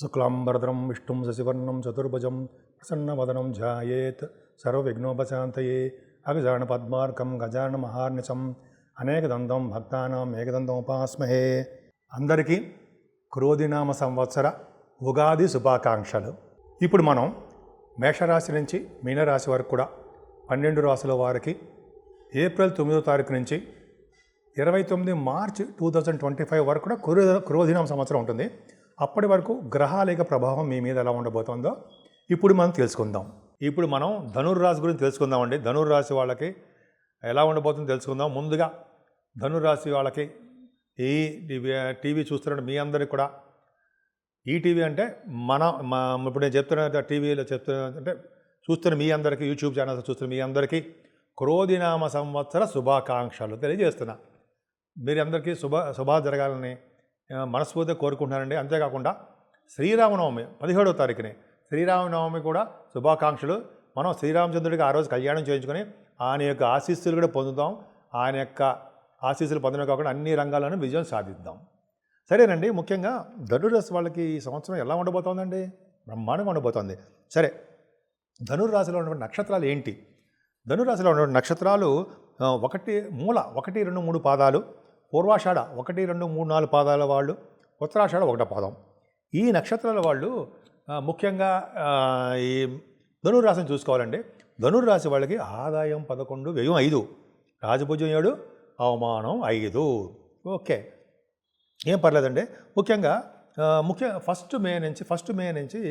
శుక్లాంబరధరం విష్ణుం శశివర్ణం చతుర్భుజం ప్రసన్నవదనం ధ్యాయేత్ సర్వవిఘ్నోపశాంతయే అగజాన పద్మార్కం గజాన మహార్నిశం అనేకదంతం భక్తానాం ఏకదంతముపాస్మహే. అందరికీ క్రోధినామ సంవత్సర ఉగాది శుభాకాంక్షలు. ఇప్పుడు మనం మేషరాశి నుంచి మీనరాశి వరకు కూడా 12 రాశుల వారికి ఏప్రిల్ 9వ తారీఖు నుంచి 29 మార్చి 2025 వరకు కూడా క్రోధినామ సంవత్సరం ఉంటుంది. అప్పటి వరకు గ్రహాల యొక్క ప్రభావం మీ మీద ఎలా ఉండబోతుందో ఇప్పుడు మనం తెలుసుకుందాం. ఇప్పుడు మనం ధనుర్రాశి గురించి తెలుసుకుందామండి. ధనుర్రాశి వాళ్ళకి ఎలా ఉండబోతుందో తెలుసుకుందాం. ముందుగా ధనుర్రాశి వాళ్ళకి ఈ టీవీ చూస్తున్న మీ అందరికీ కూడా, ఈ టీవీ అంటే ఇప్పుడు నేను చెప్తున్న టీవీలో అంటే చూస్తున్న మీ అందరికీ, యూట్యూబ్ ఛానల్స్ చూస్తున్న మీ అందరికీ క్రోధినామ సంవత్సర శుభాకాంక్షలు తెలియజేస్తున్నా. మీరు అందరికీ శుభ జరగాలని మనస్ఫూర్తిగా కోరుకుంటున్నానండి. అంతేకాకుండా శ్రీరామనవమి 17వ తారీఖుని శ్రీరామనవమి కూడా శుభాకాంక్షలు. మనం శ్రీరామచంద్రుడికి ఆ రోజు కళ్యాణం చేయించుకొని ఆయన యొక్క ఆశీస్సులు కూడా పొందుతాం. ఆయన యొక్క ఆశీస్సులు పొందడమే కాకుండా అన్ని రంగాల్లోనూ విజయం సాధిద్దాం. సరేనండి, ముఖ్యంగా ధనుర్రాశి వాళ్ళకి ఈ సంవత్సరం ఎలా ఉండబోతోందండి? బ్రహ్మాండంగా ఉండబోతోంది. సరే, ధనుర్రాశిలో ఉన్నటువంటి నక్షత్రాలు ఏంటి? ధనుర్రాశిలో ఉన్నటువంటి నక్షత్రాలు 1, 2, 3 పాదాలు, పూర్వాషాఢ 1, 2, 3, 4 పాదాల వాళ్ళు, ఉత్తరాషాఢ 1వ పాదం. ఈ నక్షత్రాల వాళ్ళు ముఖ్యంగా ఈ ధనుర్రాశిని చూసుకోవాలండి. ధనుర్రాశి వాళ్ళకి ఆదాయం 11, వ్యయం 5, రాజపూజ్యం 7, అవమానం 5. ఓకే, ఏం పర్లేదండి. ముఖ్యంగా ఫస్ట్ మే నుంచి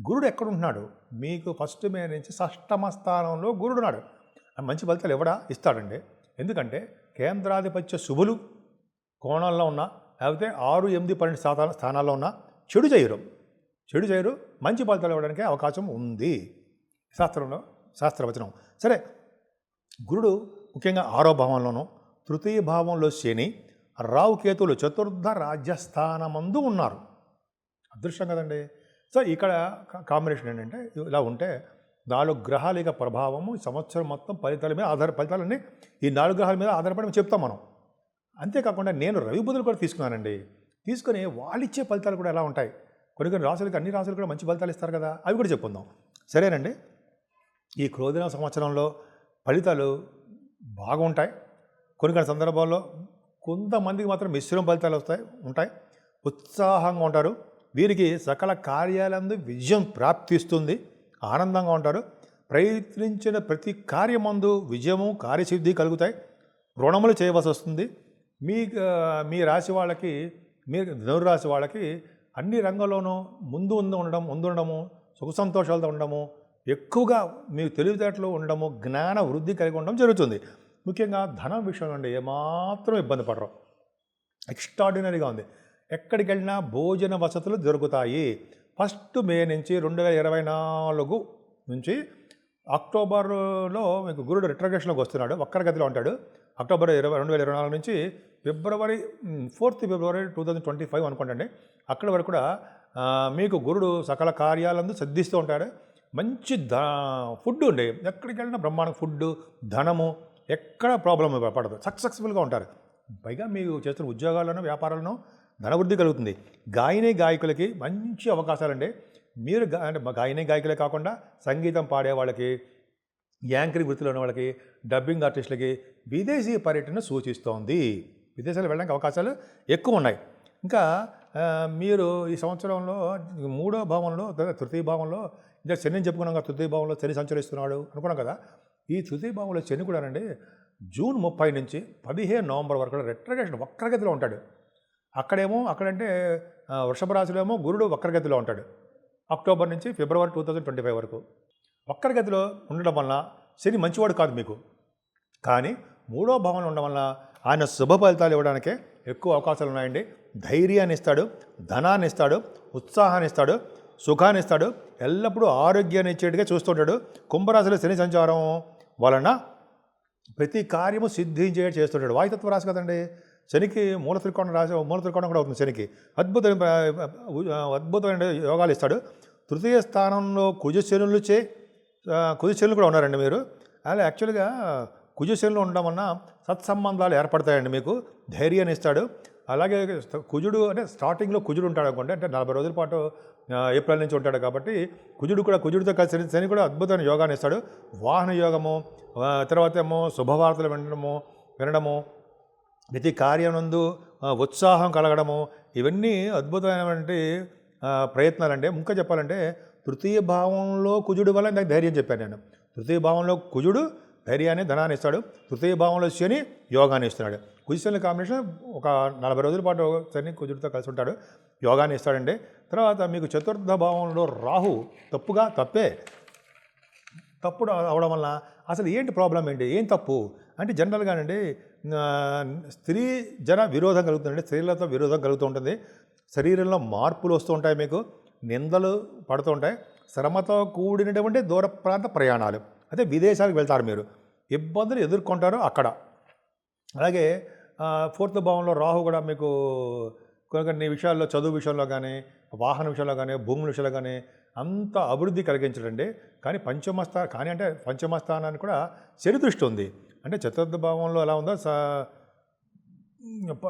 గురుడు ఎక్కడుంటున్నాడు? మీకు ఫస్ట్ మే నుంచి షష్టమ స్థానంలో గురుడు ఉన్నాడు. మంచి ఫలితాలు ఇస్తాడండి. ఎందుకంటే కేంద్రాధిపత్య శుభులు కోణాల్లో ఉన్నా, లేకపోతే 6, 8, 12 స్థానాల్లో ఉన్నా చెడు చేయరు, మంచి ఫలితాలు ఇవ్వడానికి అవకాశం ఉంది శాస్త్రవచనం. సరే, గురుడు ముఖ్యంగా 6వ భావంలోనూ, తృతీయ భావంలో శని, రావుకేతులు చతుర్థ రాజ్యస్థానమందు ఉన్నారు. అదృష్టం కదండి. సో ఇక్కడ కాంబినేషన్ ఏంటంటే ఇలా ఉంటే 4 గ్రహాల యొక్క ప్రభావము సంవత్సరం మొత్తం ఫలితాలన్నీ ఈ 4 గ్రహాల మీద ఆధారపడి చెప్తాం మనం. అంతేకాకుండా నేను రవి బుధులు కూడా తీసుకుని వాళ్ళు ఇచ్చే ఫలితాలు కూడా ఎలా ఉంటాయి, కొన్ని రాశులకి, అన్ని రాశులు కూడా మంచి ఫలితాలు ఇస్తారు కదా, అవి కూడా చెప్పుకుందాం. సరేనండి, ఈ క్రోధినామ సంవత్సరంలో ఫలితాలు బాగుంటాయి. కొన్ని సందర్భాల్లో కొంతమందికి మాత్రం మిశ్రమ ఫలితాలు ఉంటాయి. ఉత్సాహంగా ఉంటారు. వీరికి సకల కార్యాలందు విజయం ప్రాప్తిస్తుంది. ఆనందంగా ఉంటారు. ప్రయత్నించిన ప్రతి కార్యమందు విజయము, కార్యసిద్ధి కలుగుతాయి. రుణములు చేయవలసి వస్తుంది. మీ రాశి వాళ్ళకి, ధనుర్రాశి వాళ్ళకి అన్ని రంగాల్లోనూ ముందు ఉండడము, సుఖ సంతోషాలతో ఉండడము, ఎక్కువగా మీకు తెలివితేటలు ఉండడము, జ్ఞాన వృద్ధి కలిగి ఉండడం జరుగుతుంది. ముఖ్యంగా ధనం విషయంలో అండి ఏమాత్రం ఇబ్బంది పడరు. ఎక్స్ట్రాడినరీగా ఉంది. ఎక్కడికి వెళ్ళినా భోజన వసతులు దొరుకుతాయి. ఫస్ట్ మే నుంచి 2024 నుంచి అక్టోబర్లో మీకు గురుడు రిట్రగ్రేషన్లోకి వస్తున్నాడు. వక్రగతిలో ఉంటాడు. అక్టోబర్ 2024 నుంచి ఫిబ్రవరి 4th ఫిబ్రవరి 2025 అనుకోండి. అక్కడి వరకు కూడా మీకు గురుడు సకల కార్యాలందు సిద్ధిస్తూ ఉంటాడు. మంచి ఫుడ్ ఉండే, ఎక్కడికి వెళ్ళినా బ్రహ్మాండ ఫుడ్, ధనము, ఎక్కడ ప్రాబ్లం పడదు. సక్సెస్ఫుల్గా ఉంటారు. పైగా మీకు చేస్తున్న ఉద్యోగాలను, వ్యాపారాలను ధనవృద్ధి కలుగుతుంది. గాయకులకి మంచి అవకాశాలండి. మీరు గాయకులే కాకుండా సంగీతం పాడే వాళ్ళకి, యాంకరింగ్ వృత్తిలో ఉన్న వాళ్ళకి, డబ్బింగ్ ఆర్టిస్టులకి విదేశీ పర్యటన సూచిస్తోంది. విదేశాలు వెళ్ళడానికి అవకాశాలు ఎక్కువ ఉన్నాయి. ఇంకా మీరు ఈ సంవత్సరంలో 3వ భావంలో, తృతీయ భావంలో, ఇంకా శని చెప్పుకున్నాం కదా, తృతీయ భావంలో శని సంచరిస్తున్నాడు అనుకున్నాం కదా. ఈ తృతీయ భావంలో శని కూడా అండి జూన్ 30 నుంచి 15 నవంబర్ వరకు రెట్రగ్రేషన్ వక్రగతిలో ఉంటాడు. అక్కడంటే వృషభ రాశిలో ఏమో గురుడు వక్రగతిలో ఉంటాడు. అక్టోబర్ నుంచి ఫిబ్రవరి 2025 వరకు వక్రగతిలో ఉండడం వలన శని మంచివాడు కాదు మీకు. కానీ 3వ భావంలో ఉండడం వలన ఆయన శుభ ఫలితాలు ఇవ్వడానికే ఎక్కువ అవకాశాలు ఉన్నాయండి. ధైర్యాన్ని ఇస్తాడు, ధనాన్ని ఇస్తాడు, ఉత్సాహాన్ని ఇస్తాడు, సుఖాన్ని ఇస్తాడు, ఎల్లప్పుడూ ఆరోగ్యాన్ని ఇచ్చేట్టుగా చూస్తుంటాడు. కుంభరాశిలో శని సంచారం వలన ప్రతి కార్యము సిద్ధించేట్టు చేస్తుంటాడు. వాయుతత్వ రాశి కదండి. శనికి మూల త్రికోణం కూడా అవుతుంది. శనికి అద్భుతమైన యోగాలు ఇస్తాడు. తృతీయ స్థానంలో కుజశనులు కూడా ఉన్నారండి మీరు. అలా యాక్చువల్గా కుజశనులు ఉండడం వలన సత్సంబంధాలు ఏర్పడతాయండి. మీకు ధైర్యాన్ని ఇస్తాడు. అలాగే కుజుడు అంటే స్టార్టింగ్లో కుజుడు ఉంటాడు అనుకోండి, అంటే 40 రోజుల పాటు ఏప్రిల్ నుంచి ఉంటాడు కాబట్టి కుజుడితో కలిసి శని కూడా అద్భుతమైన యోగాన్ని ఇస్తాడు. వాహన యోగము, తర్వాత ఏమో శుభవార్తలు వినడము, ప్రతి కార్యనందు ఉత్సాహం కలగడము, ఇవన్నీ అద్భుతమైనటువంటి ప్రయత్నాలంటే. ఇంకా చెప్పాలంటే తృతీయ భావంలో కుజుడు వల్ల నాకు ధైర్యం చెప్పాను నేను. తృతీయ భావంలో కుజుడు ధైర్యాన్ని, ధనాన్ని ఇస్తాడు. తృతీయ భావంలో శని యోగాన్ని ఇస్తున్నాడు. కుజశని కాంబినేషన్ ఒక 40 రోజుల పాటు శని కుజుడితో కలిసి ఉంటాడు, యోగాన్ని ఇస్తాడండి. తర్వాత మీకు చతుర్థ భావంలో రాహు తప్పే తప్పుడు అవడం వల్ల అసలు ఏంటి ప్రాబ్లం ఏంటి, ఏం తప్పు అంటే జనరల్గానండి స్త్రీ జన విరోధం కలుగుతుందండి. స్త్రీలతో విరోధం కలుగుతూ ఉంటుంది. శరీరంలో మార్పులు వస్తూ ఉంటాయి, మీకు నిందలు పడుతూ ఉంటాయి. శ్రమతో కూడినటువంటి దూర ప్రాంత ప్రయాణాలు, అదే విదేశాలకు వెళ్తారు, మీరు ఇబ్బందులు ఎదుర్కొంటారు అక్కడ. అలాగే 4th భావంలో రాహు కూడా మీకు కొన్ని విషయాల్లో, చదువు విషయంలో కానీ, వాహన విషయంలో కానీ, భూముల విషయంలో కానీ అంత అభివృద్ధి కలిగించడండి. కానీ పంచమస్థానానికి కూడా శని దృష్టి ఉంది. అంటే చతుర్థ భావంలో ఎలా ఉందో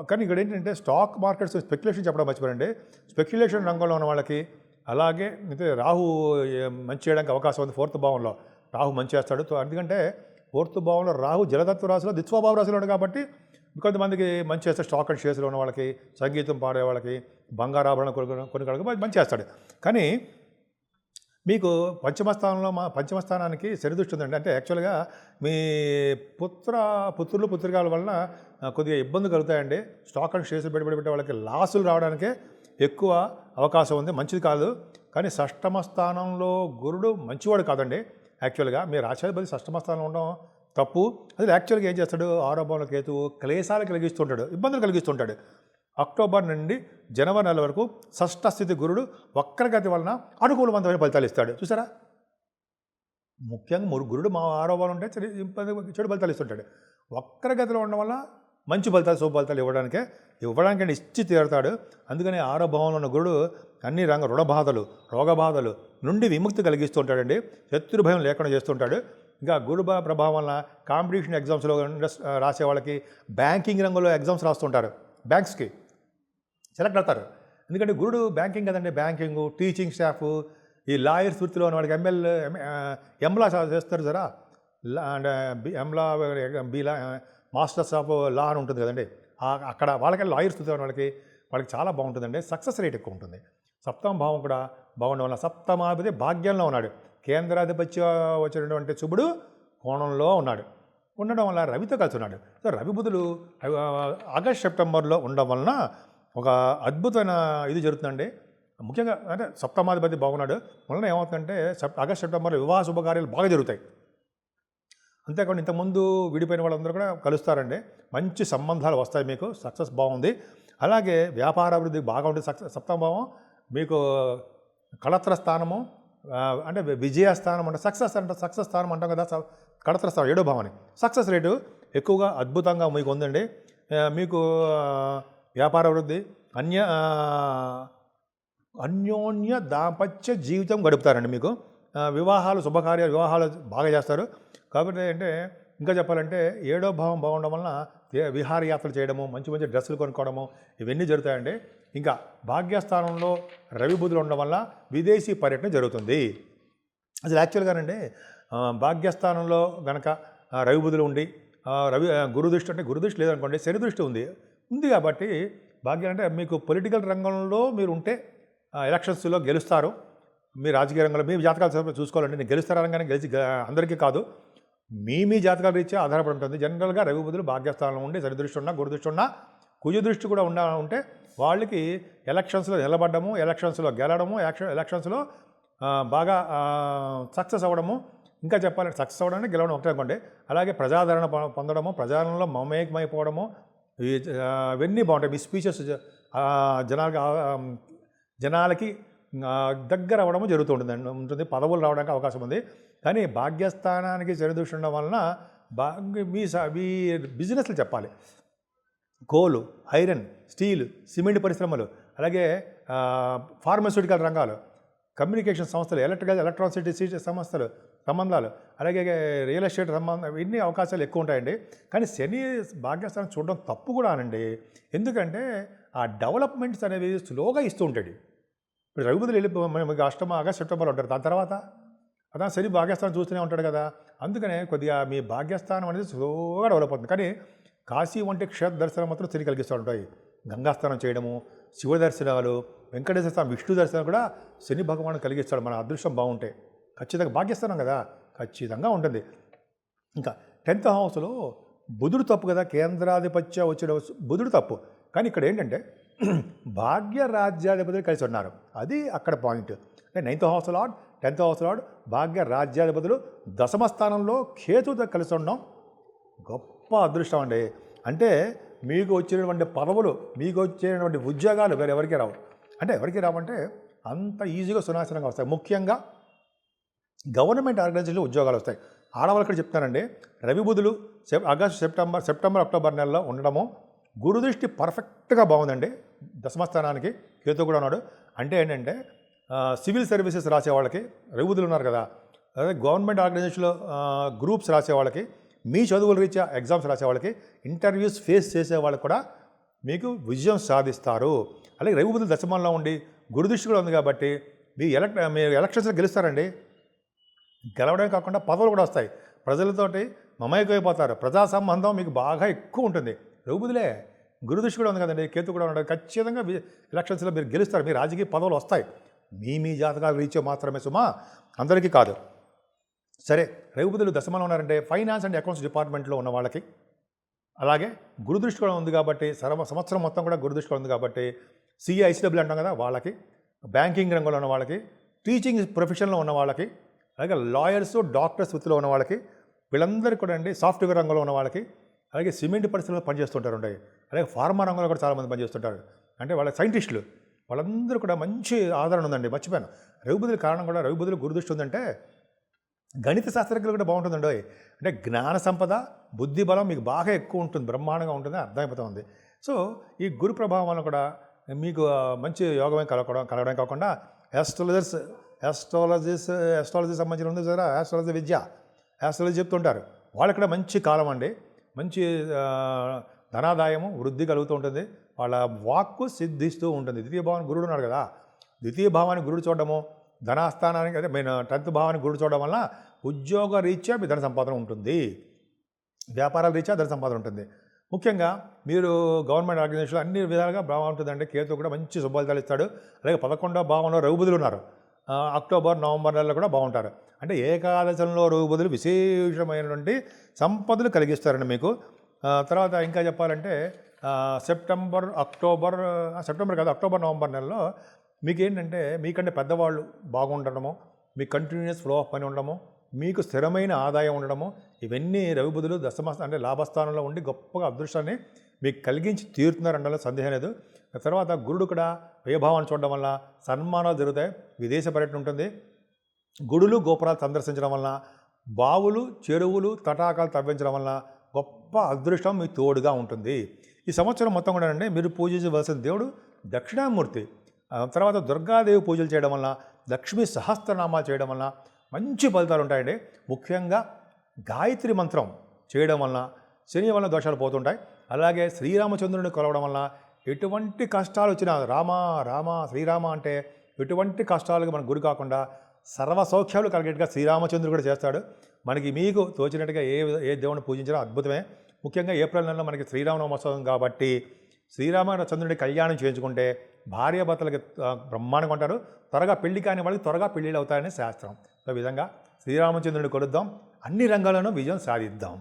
కానీ ఇక్కడ ఏంటంటే స్టాక్ మార్కెట్స్ స్పెక్యులేషన్ చెప్పడం మర్చిపోయండి. స్పెక్యులేషన్ రంగంలో ఉన్న వాళ్ళకి, అలాగే అయితే రాహు మంచి చేయడానికి అవకాశం ఉంది. 4th భావంలో రాహు మంచి చేస్తాడు. ఎందుకంటే 4th భావంలో రాహు జలతత్వ రాశిలో, ద్విస్వభావ రాశిలో ఉంది కాబట్టి కొంతమందికి మంచి చేస్తాడు. స్టాక్ అండ్ షేర్స్లో ఉన్న వాళ్ళకి, సంగీతం పాడే వాళ్ళకి, బంగారాభరణ కొన్ని కనుక మంచి చేస్తాడు. కానీ మీకు పంచమస్థానానికి శని దృష్టి ఉందండి. అంటే యాక్చువల్గా మీ పుత్రులు పుత్రికల వలన కొద్దిగా ఇబ్బంది కలుగుతాయండి. స్టాక్ అండ్ షేర్స్ పెట్టే వాళ్ళకి లాసులు రావడానికే ఎక్కువ అవకాశం ఉంది, మంచిది కాదు. కానీ షష్టమ స్థానంలో గురుడు మంచివాడు కాదండి. యాక్చువల్గా మీ రాశాధిపతి షష్టమ స్థానంలో ఉండడం తప్పు. అది యాక్చువల్గా ఏం చేస్తాడు, 6వ భావంలో కేతువు క్లేశాలు కలిగిస్తుంటాడు, ఇబ్బందులు కలిగిస్తుంటాడు. అక్టోబర్ నుండి జనవరి నెల వరకు షష్ఠ స్థితి గురుడు వక్రగతి వలన అనుకూలవంతమైన ఫలితాలు ఇస్తాడు. చూసారా, ముఖ్యంగా గురుడు 6వ భావం ఉంటే చెడు ఫలితాలు ఇస్తుంటాడు. వక్రగతిలో ఉండడం వల్ల మంచి ఫలితాలు, శుభ ఫలితాలు ఇవ్వడానికి ఇచ్చి తీరుతాడు. అందుకని 6వ భావంలో ఉన్న గురుడు అన్ని రుణ బాధలు, రోగ బాధలు నుండి విముక్తి కలిగిస్తూ ఉంటాడండి. శత్రు భయం లేకుండా చేస్తుంటాడు. ఇంకా గురు ప్రభావం వలన కాంపిటీషన్ ఎగ్జామ్స్లో రాసే వాళ్ళకి, బ్యాంకింగ్ రంగంలో ఎగ్జామ్స్ రాస్తుంటారు, బ్యాంక్స్కి సెలెక్ట్ అవుతారు. ఎందుకంటే గురుడు బ్యాంకింగ్ కదండి, బ్యాంకింగ్, టీచింగ్ స్టాఫ్, ఈ లాయర్స్ వృత్తిలో ఉన్న వాళ్ళకి ఎంలా చేస్తారు జరా, అండ్ ఎంలా మాస్టర్స్ ఆఫ్ లా అని ఉంటుంది కదండి, అక్కడ వాళ్ళకి లాయర్స్ వృత్తిలో ఉన్న వాళ్ళకి చాలా బాగుంటుందండి. సక్సెస్ రేట్ ఎక్కువ ఉంటుంది. 7వ భావం కూడా బాగుండడం వల్ల, సప్తమాధిపతి భాగ్యంలో ఉన్నాడు. కేంద్రాధిపత్య వచ్చినటువంటి శుభుడు కోణంలో ఉండడం వల్ల రవితో కలిసి ఉన్నాడు. సో రవి బుధులు ఆగస్ట్ సెప్టెంబర్లో ఉండడం వలన ఒక అద్భుతమైన ఇది జరుగుతుందండి. ముఖ్యంగా అంటే సప్తమాధిపతి బాగున్నాడు వలన ఏమవుతుందంటే ఆగస్ట్ సెప్టెంబర్లో వివాహ శుభకార్యాలు బాగా జరుగుతాయి. అంతేకాకుండా ఇంతకుముందు విడిపోయిన వాళ్ళందరూ కూడా కలుస్తారండి. మంచి సంబంధాలు వస్తాయి, మీకు సక్సెస్ బాగుంది. అలాగే వ్యాపార అభివృద్ధి బాగా ఉంటుంది. 7వ భావం మీకు కళత్ర స్థానము, అంటే విజయస్థానం అంటే సక్సెస్ స్థానం అంటాం కదా, కళత్ర స్థానం 7వ భావాన్ని. సక్సెస్ రేటు ఎక్కువగా అద్భుతంగా మీకు ఉందండి. మీకు వ్యాపార అభివృద్ధి, అన్యోన్య దాంపత్య జీవితం గడుపుతారండి. మీకు వివాహాలు, వివాహాలు బాగా చేస్తారు. కాబట్టి అంటే ఇంకా చెప్పాలంటే 7వ భావం బాగుండడం వలన విహారయాత్రలు చేయడము, మంచి మంచి డ్రెస్సులు కొనుక్కోవడము, ఇవన్నీ జరుగుతాయండి. ఇంకా భాగ్యస్థానంలో రవి బుధులు ఉండడం వల్ల విదేశీ పర్యటన జరుగుతుంది. అసలు యాక్చువల్గానండి భాగ్యస్థానంలో కనుక రవి బుధులు ఉండి, గురు దృష్టి అంటే గురు దృష్టి లేదనుకోండి, శని దృష్టి ఉంది కాబట్టి భాగ్యం అంటే మీకు పొలిటికల్ రంగంలో మీరు ఉంటే ఎలక్షన్స్లో గెలుస్తారు. మీ రాజకీయ రంగంలో మీ జాతకాలు చూసుకోవాలండి. నేను గెలుస్తారనగానే అందరికీ కాదు, మీ జాతకాల రీత్యా ఆధారపడి ఉంటుంది. జనరల్గా రవి బుధులు భాగ్యస్థానంలో ఉండి శని దృష్టి ఉన్నా, గురు దృష్టి ఉన్నా, కుజ దృష్టి కూడా ఉంటే వాళ్ళకి ఎలక్షన్స్లో నిలబడము, ఎలక్షన్స్లో గెలడము, ఎలక్షన్స్లో బాగా సక్సెస్ అవ్వడము. ఇంకా చెప్పాలంటే సక్సెస్ అవ్వడానికి గెలవడం ఒకటే అనుకోండి. అలాగే ప్రజాదరణ పొందడము, ప్రజాదరణలో మమేకమైపోవడము, ఇవన్నీ బాగుంటాయి. మీ స్పీచెస్ జనాలకి దగ్గర అవ్వడము జరుగుతూ ఉంటుంది. పదవులు రావడానికి అవకాశం ఉంది. కానీ భాగ్యస్థానానికి శని ఉండడం వలన మీ బిజినెస్లు చెప్పాలి, కోలు, ఐరన్, స్టీల్, సిమెంట్ పరిశ్రమలు, అలాగే ఫార్మస్యూటికల్ రంగాలు, కమ్యూనికేషన్ సంస్థలు, ఎలక్ట్రానిసిటీ సంస్థలు, సంబంధాలు, అలాగే రియల్ ఎస్టేట్ సంబంధం, ఇన్ని అవకాశాలు ఎక్కువ ఉంటాయండి. కానీ శని భాగ్యస్థానం చూడడం తప్పు కూడా అనండి. ఎందుకంటే ఆ డెవలప్మెంట్స్ అనేవి స్లోగా ఇస్తూ ఉంటాడు. ఇప్పుడు రఘుపతులు మనకి ఆగస్ట్ సెప్టెంబర్ ఉంటారు. దాని తర్వాత అదా శని భాగ్యస్థానం చూస్తూనే ఉంటాడు కదా. అందుకనే కొద్దిగా మీ భాగ్యస్థానం అనేది స్లోగా డెవలప్ అవుతుంది. కానీ కాశీ వంటి క్షేత్ర దర్శనం మాత్రం శని కలిగిస్తూ ఉంటాయి. గంగాస్నానం చేయడము, శివ దర్శనాలు, వెంకటేశ్వర స్వామి, విష్ణు దర్శనం కూడా శని భగవాను కలిగిస్తాడు. మన అదృష్టం బాగుంటే ఖచ్చితంగా భాగ్యస్థానం కదా, ఖచ్చితంగా ఉంటుంది. ఇంకా 10th హౌస్లో బుధుడు తప్పు కదా, కేంద్రాధిపత్య వచ్చిన బుధుడు తప్పు. కానీ ఇక్కడ ఏంటంటే భాగ్య రాజ్యాధిపతులు కలిసి ఉన్నారు. అది అక్కడ పాయింట్. అంటే 9th house lord, 10th house lord, భాగ్య రాజ్యాధిపతులు దశమ స్థానంలో కేతుతో కలిసి ఉండడం గొప్ప అదృష్టం అండి. అంటే మీకు వచ్చినటువంటి పదవులు, మీకు వచ్చేటువంటి ఉద్యోగాలు వేరే ఎవరికి రావు. అంటే ఎవరికి రావంటే అంత ఈజీగా సునాశనంగా వస్తాయి. ముఖ్యంగా గవర్నమెంట్ ఆర్గనైజేషన్లో ఉద్యోగాలు వస్తాయి. ఆడవాళ్ళు ఇక్కడ చెప్తానండి, రవి బుధులు ఆగస్టు సెప్టెంబర్ అక్టోబర్ నెలలో ఉండడము, గురుదృష్టి పర్ఫెక్ట్గా బాగుందండి. దశమస్థానానికి కేతు కూడా ఉన్నాడు. అంటే ఏంటంటే సివిల్ సర్వీసెస్ రాసే వాళ్ళకి, రవి బుధులు ఉన్నారు కదా, అదే గవర్నమెంట్ ఆర్గనైజేషన్లో గ్రూప్స్ రాసే వాళ్ళకి, మీ చదువుల రీత్యా ఎగ్జామ్స్ రాసే వాళ్ళకి, ఇంటర్వ్యూస్ ఫేస్ చేసే వాళ్ళకి కూడా మీకు విజయం సాధిస్తారు. అలాగే రవి బుధులు దశమంలో ఉండి గురుదృష్టి కూడా ఉంది కాబట్టి మీరు ఎలక్షన్స్లో గెలుస్తారండి. గెలవడమే కాకుండా పదవులు కూడా వస్తాయి. ప్రజలతోటి మమైకైపోతారు. ప్రజా సంబంధం మీకు బాగా ఎక్కువ ఉంటుంది. రవి బుధులే, గురుదృష్టి కూడా ఉంది కదండి, కేతు కూడా ఉన్నాడు. ఖచ్చితంగా ఎలక్షన్స్లో మీరు గెలుస్తారు. మీ రాజకీయ పదవులు వస్తాయి. మీ జాతకాలు రీచే మాత్రమే సుమా, అందరికీ కాదు. సరే, రవి బుధులు దశమంలో ఉన్నారంటే ఫైనాన్స్ అండ్ అకౌంట్స్ డిపార్ట్మెంట్లో ఉన్న వాళ్ళకి, అలాగే గురుదృష్టి కూడా ఉంది కాబట్టి సంవత్సరం మొత్తం కూడా గురుదృష్టి కూడా ఉంది కాబట్టి సిఐసిడబ్ల్యూ అంటాం కదా వాళ్ళకి, బ్యాంకింగ్ రంగంలో ఉన్న వాళ్ళకి, టీచింగ్ ప్రొఫెషన్లో ఉన్న వాళ్ళకి, అలాగే లాయర్స్, డాక్టర్స్ వృత్తిలో ఉన్న వాళ్ళకి, వీళ్ళందరికీ కూడా అండి సాఫ్ట్వేర్ రంగంలో ఉన్న వాళ్ళకి, అలాగే సిమెంట్ పరిశ్రమలో పనిచేస్తుంటారు ఉంటాయి, అలాగే ఫార్మా రంగంలో కూడా చాలామంది పనిచేస్తుంటారు. అంటే వాళ్ళ సైంటిస్టులు వాళ్ళందరూ కూడా మంచి ఆదరణ ఉందండి. మర్చిపోయాను, రవి బుధుల కారణం కూడా, రవి బుధులు గురుదృష్టి ఉందంటే గణిత శాస్త్రజ్ఞులు కూడా బాగుంటుందండి. అంటే జ్ఞాన సంపద, బుద్ధి బలం మీకు బాగా ఎక్కువ ఉంటుంది, బ్రహ్మాండంగా ఉంటుంది, అర్థమైపోతుంది. సో ఈ గురు ప్రభావం వల్ల కూడా మీకు మంచి యోగమే కలగడం కాకుండా ఆస్ట్రాలజీ సంబంధించిన ఉంది కదా, ఆస్ట్రాలజీ చెప్తుంటారు. వాళ్ళకి కూడా మంచి కాలం అండి. మంచి ధనాదాయము, వృద్ధి కలుగుతూ ఉంటుంది. వాళ్ళ వాక్కు సిద్ధిస్తూ ఉంటుంది. ద్వితీయ భావాన్ని గురుడు ఉన్నారు కదా, ద్వితీయ భావాన్ని గురుడు చూడడము, ధనాస్థానానికి అదే 10th భావాన్ని గురుడు చూడడం వల్ల ఉద్యోగ రీత్యా మీ ధన సంపాదన ఉంటుంది, వ్యాపారాల రీత్యా ధన సంపాదన ఉంటుంది. ముఖ్యంగా మీరు గవర్నమెంట్ ఆర్గనైజేషన్లో అన్ని విధాలుగా బాగుంటుందండి. కేతు కూడా మంచి శుభఫలితాలు ఇస్తాడు. అలాగే 11వ భావంలో రవి బుధులు ఉన్నారు. అక్టోబర్, నవంబర్ నెలలో కూడా బాగుంటారు. అంటే ఏకాదశంలో రవి బుధులు విశేషమైనటువంటి సంపదలు కలిగిస్తారండి మీకు. తర్వాత ఇంకా చెప్పాలంటే సెప్టెంబర్ కాదు, అక్టోబర్, నవంబర్ నెలలో మీకు ఏంటంటే మీకంటే పెద్దవాళ్ళు బాగుండడము, మీకు కంటిన్యూస్ ఫ్లో ఆఫ్ పని ఉండడము, మీకు స్థిరమైన ఆదాయం ఉండడము, ఇవన్నీ రవి బుధులు అంటే లాభస్థానంలో ఉండి గొప్పగా అదృష్టాన్ని మీకు కలిగించి తీరుతున్నారంటే సందేహం లేదు. తర్వాత గురుడు కూడా వ్యయభావాన్ని చూడడం వల్ల సన్మానాలు జరుగుతాయి, విదేశ పర్యటన ఉంటుంది. గుడులు, గోపురాలు సందర్శించడం వలన, బావులు, చెరువులు, తటాకాలు తవ్వించడం వలన గొప్ప అదృష్టం మీకు తోడుగా ఉంటుంది. ఈ సంవత్సరం మొత్తం కూడా అండి మీరు పూజించవలసిన దేవుడు దక్షిణామూర్తి. తర్వాత దుర్గాదేవి పూజలు చేయడం వలన, లక్ష్మీ సహస్రనామాలు చేయడం వలన మంచి ఫలితాలు ఉంటాయండి. ముఖ్యంగా గాయత్రి మంత్రం చేయడం వలన శని వలన దోషాలు పోతుంటాయి. అలాగే శ్రీరామచంద్రుని కొలవడం వలన ఎటువంటి కష్టాలు వచ్చినా రామ శ్రీరామ అంటే ఎటువంటి కష్టాలకు మనకు గురి కాకుండా సర్వ సౌఖ్యాలు కలిగేట్టుగా శ్రీరామచంద్రుడు కూడా చేస్తాడు. మీకు తోచినట్టుగా ఏ దేవుని పూజించినా అద్భుతమే. ముఖ్యంగా ఏప్రిల్ నెలలో మనకి శ్రీరామనవమోత్సవం కాబట్టి శ్రీరామచంద్రుడి కళ్యాణం చేయించుకుంటే భార్యాభర్తలకి బ్రహ్మాండంగా ఉంటారు. త్వరగా పెళ్లి కాని వాళ్ళకి త్వరగా పెళ్ళిళ్ళు అవుతాయని శాస్త్రం. ఈ విధంగా శ్రీరామచంద్రుడిని కొలుద్దాం, అన్ని రంగాల్లోనూ విజయం సాధిద్దాం.